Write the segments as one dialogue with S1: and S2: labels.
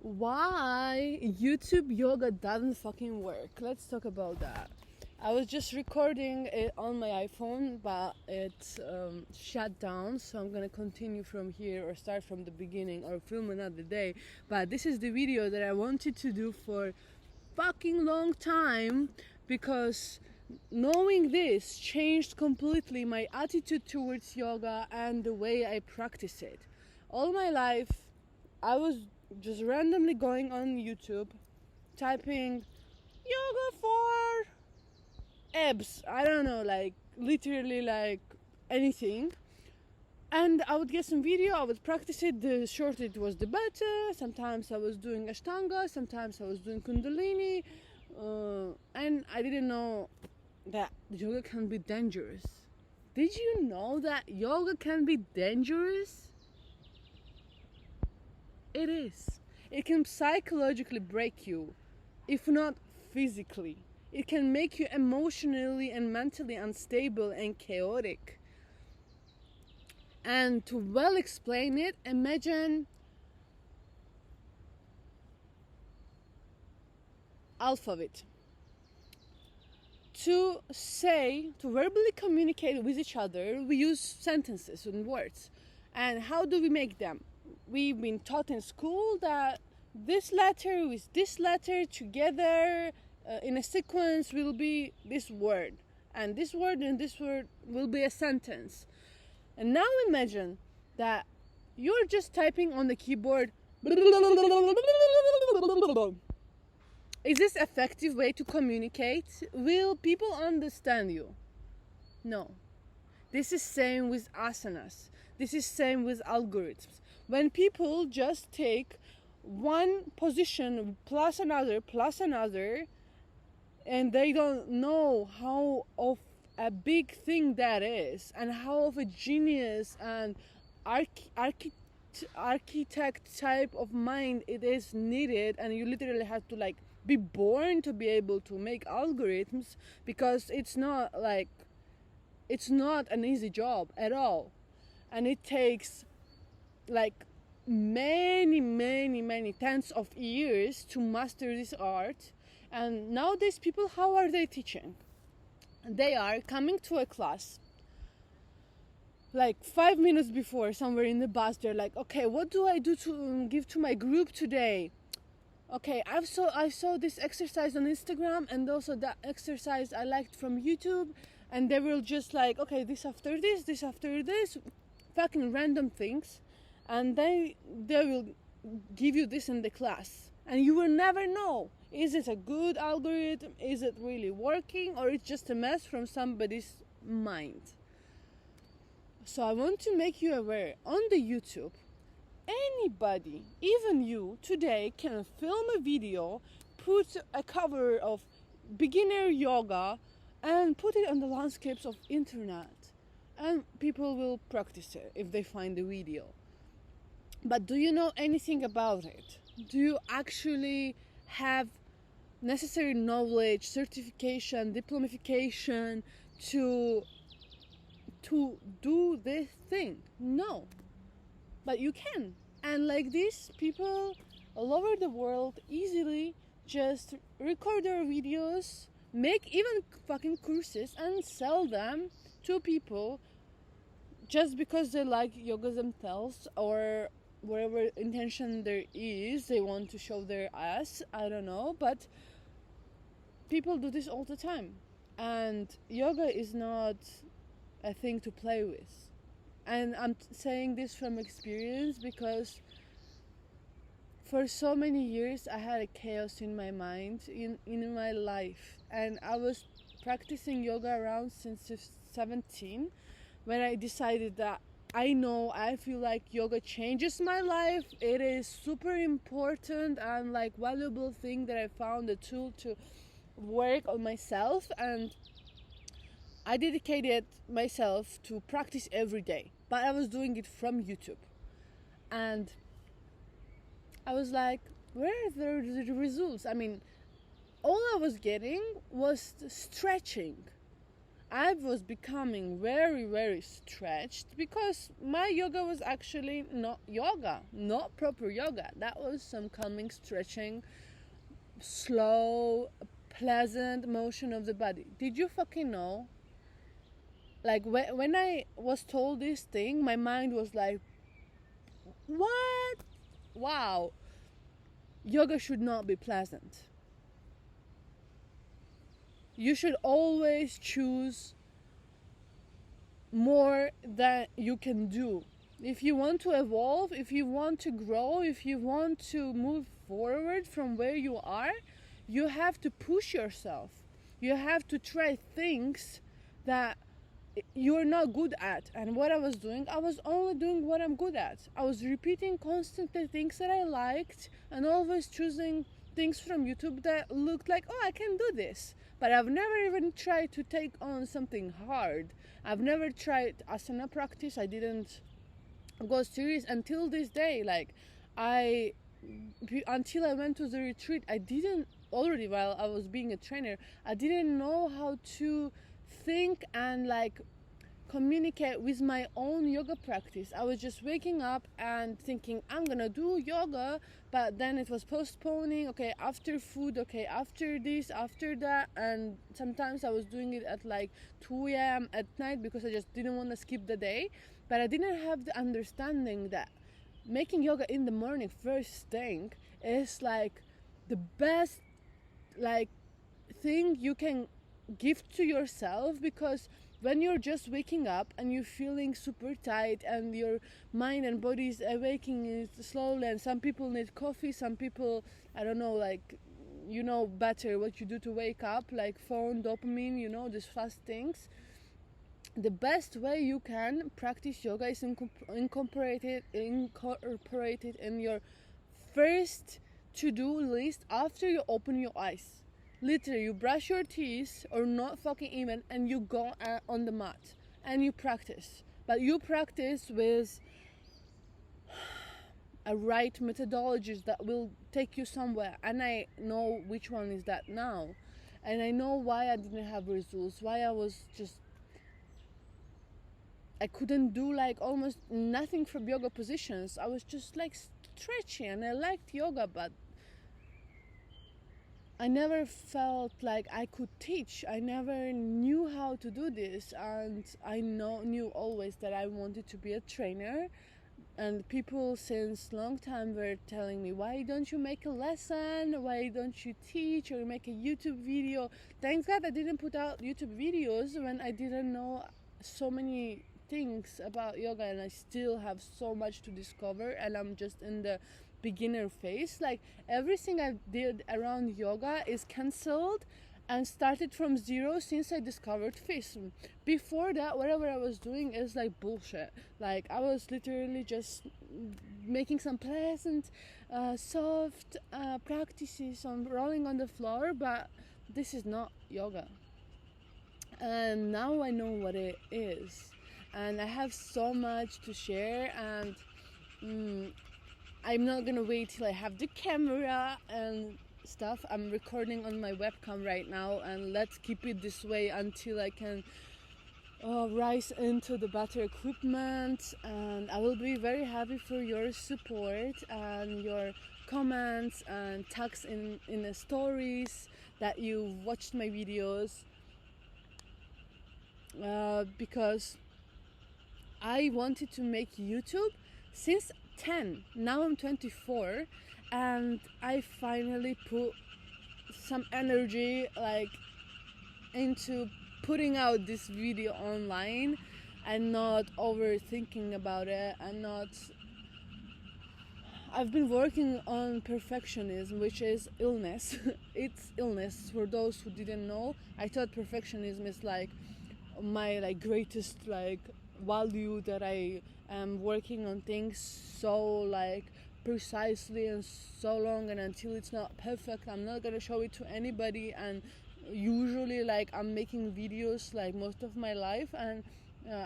S1: Why YouTube yoga doesn't fucking work. Let's talk about that. I was just recording it on my iPhone, but it shut down, so I'm gonna continue from here or start from the beginning or film another day. But this is the video that I wanted to do for fucking long time because knowing this changed completely my attitude towards yoga and the way I practice it. All my life, I was just randomly going on YouTube, typing yoga for abs. I don't know, like literally like anything. And I would get some video, I would practice it. The shorter it was, the better. Sometimes I was doing Ashtanga, sometimes I was doing Kundalini. And I didn't know that yoga can be dangerous. Did you know that yoga can be dangerous? It is. It can psychologically break you, if not physically. It can make you emotionally and mentally unstable and chaotic. And to well explain it, imagine alphabet. To verbally communicate with each other, we use sentences and words. And how do we make them? We've been taught in school that this letter with this letter together in a sequence will be this word. And this word and this word will be a sentence. And now imagine that you're just typing on the keyboard. Is this effective way to communicate? Will people understand you? No. This is same with asanas. This is same with algorithms. When people just take one position plus another, and they don't know how of a big thing that is, and how of a genius and architect type of mind it is needed, and you literally have to like be born to be able to make algorithms, because it's not an easy job at all, and it takes like many tens of years to master this art. And nowadays people, how are they teaching? They are coming to a class like 5 minutes before, somewhere in the bus. They're like, okay, what do I do to give to my group today? Okay, I saw this exercise on Instagram, and also that exercise I liked from YouTube. And they will just like, okay, this after this, fucking random things, and they will give you this in the class, and you will never know, is it a good algorithm, is it really working, or it's just a mess from somebody's mind. So I want to make you aware, on the YouTube, anybody, even you, today can film a video, put a cover of beginner yoga, and put it on the landscapes of internet, and people will practice it if they find the video. But do you know anything about it? Do you actually have necessary knowledge, certification, diplomification to do this thing? No. But you can. And like this, people all over the world easily just record their videos, make even fucking courses, and sell them to people just because they like yoga themselves, or whatever intention there is, they want to show their ass, I don't know. But people do this all the time, and yoga is not a thing to play with. And I'm saying this from experience, because for so many years I had a chaos in my mind, in my life, and I was practicing yoga around since 17, when I decided that I feel like yoga changes my life. It is super important and like valuable thing that I found a tool to work on myself, and I dedicated myself to practice every day. But I was doing it from YouTube, and I was like, where are the results? I mean, all I was getting was stretching. I was becoming very, very stretched because my yoga was actually not yoga, not proper yoga. That was some calming, stretching, slow, pleasant motion of the body. Did you fucking know? Like, when I was told this thing, my mind was like, what? Wow. Yoga should not be pleasant. You should always choose more than you can do. If you want to evolve, if you want to grow, if you want to move forward from where you are, you have to push yourself. You have to try things that you're not good at. And what I was doing, I was only doing what I'm good at. I was repeating constantly things that I liked and always choosing things from YouTube that looked like, oh, I can do this. But I've never even tried to take on something hard. I've never tried asana practice. I didn't go serious until this day. Like, until I went to the retreat, I didn't, already while I was being a trainer, I didn't know how to think and like communicate with my own yoga practice. I was just waking up and thinking, I'm gonna do yoga, but then it was postponing. Okay, after food, okay, after this, after that. And sometimes I was doing it at like 2 a.m. at night because I just didn't want to skip the day. But I didn't have the understanding that making yoga in the morning first thing is like the best like thing you can give to yourself, because when you're just waking up and you're feeling super tight and your mind and body is awakening slowly, and some people need coffee, some people, I don't know, like, you know better what you do to wake up, like phone, dopamine, you know, these fast things. The best way you can practice yoga is incorporate it in your first to-do list after you open your eyes. Literally, you brush your teeth or not fucking even, and you go on the mat and you practice. But you practice with a right methodologies that will take you somewhere. And I know which one is that now. And I know why I didn't have results, why I couldn't do like almost nothing from yoga positions. I was just like stretchy, and I liked yoga, but I never felt like I could teach. I never knew how to do this, and I knew always that I wanted to be a trainer. And people since long time were telling me, why don't you make a lesson? Why don't you teach or make a YouTube video? Thank God I didn't put out YouTube videos when I didn't know so many things about yoga, and I still have so much to discover, and I'm just in the beginner phase. Like, everything I did around yoga is cancelled and started from zero since I discovered FISM. Before that, whatever I was doing is like bullshit. Like, I was literally just making some pleasant, soft practices on rolling on the floor, but this is not yoga. And now I know what it is, and I have so much to share, and I'm not gonna wait till I have the camera and stuff. I'm recording on my webcam right now, and let's keep it this way until I can rise into the better equipment. And I will be very happy for your support and your comments and tags in the stories that you watched my videos, because I wanted to make YouTube since 10. Now I'm 24, and I finally put some energy like into putting out this video online and not overthinking about it, and not I've been working on perfectionism, which is illness. It's illness. For those who didn't know, I thought perfectionism is like my like greatest like value, that I am working on things so like precisely and so long, and until it's not perfect I'm not gonna show it to anybody. And usually like I'm making videos like most of my life, and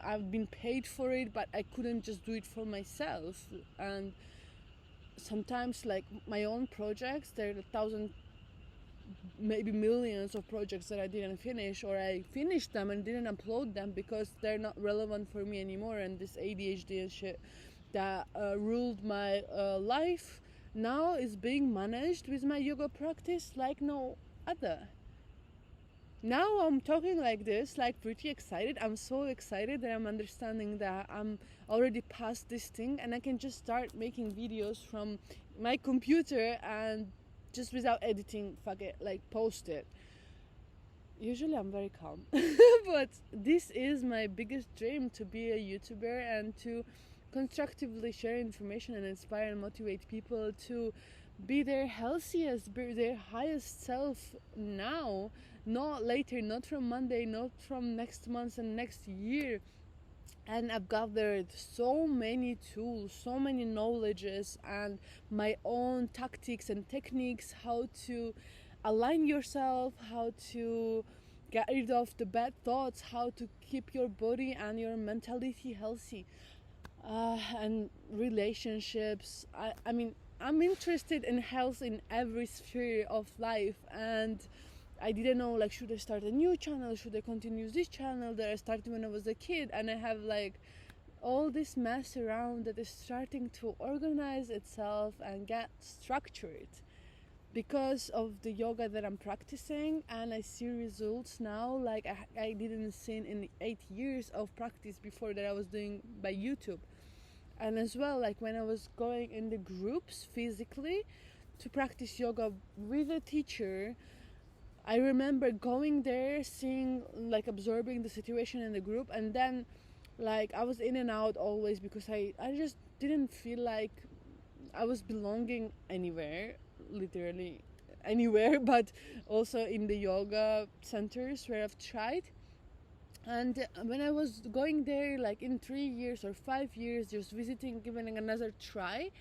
S1: I've been paid for it, but I couldn't just do it for myself. And sometimes like my own projects, they're maybe millions of projects that I didn't finish, or I finished them and didn't upload them because they're not relevant for me anymore, and this ADHD and shit that ruled my life now is being managed with my yoga practice like no other. Now I'm talking like this, like pretty excited. I'm so excited that I'm understanding that I'm already past this thing and I can just start making videos from my computer and just without editing, fuck it, like post it. Usually I'm very calm. But this is my biggest dream, to be a YouTuber and to constructively share information and inspire and motivate people to be their healthiest, be their highest self now, not later, not from Monday, not from next month and next year. And I've gathered so many tools, so many knowledges, and my own tactics and techniques, how to align yourself, how to get rid of the bad thoughts, how to keep your body and your mentality healthy, and relationships. I mean, I'm interested in health in every sphere of life, and I didn't know, like, should I start a new channel, should I continue this channel that I started when I was a kid, and I have like all this mess around that is starting to organize itself and get structured because of the yoga that I'm practicing, and I see results now like I didn't see in 8 years of practice before that I was doing by YouTube. And as well, like when I was going in the groups physically to practice yoga with a teacher, I remember going there, seeing, like, absorbing the situation in the group, and then like I was in and out always because I just didn't feel like I was belonging anywhere, literally anywhere, but also in the yoga centers where I've tried. And when I was going there, like in 3 years or 5 years, just visiting, giving another try,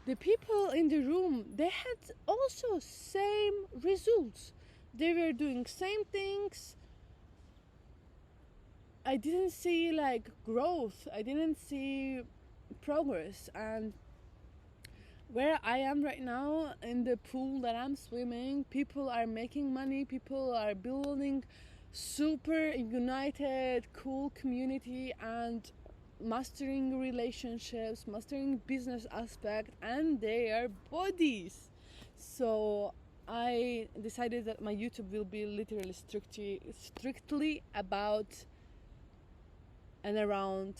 S1: the people in the room, they had also same results. They were doing same things. I didn't see like growth. I didn't see progress. And where I am right now, in the pool that I'm swimming, people are making money. People are building super united, cool community and mastering relationships, mastering business aspect and their bodies. So I decided that my YouTube will be literally strictly about and around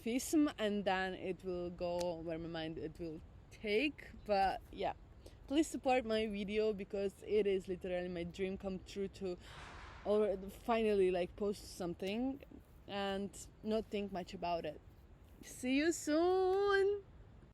S1: FISM, and then it will go where my mind it will take. But yeah, please support my video because it is literally my dream come true to finally like post something and not think much about it. See you soon.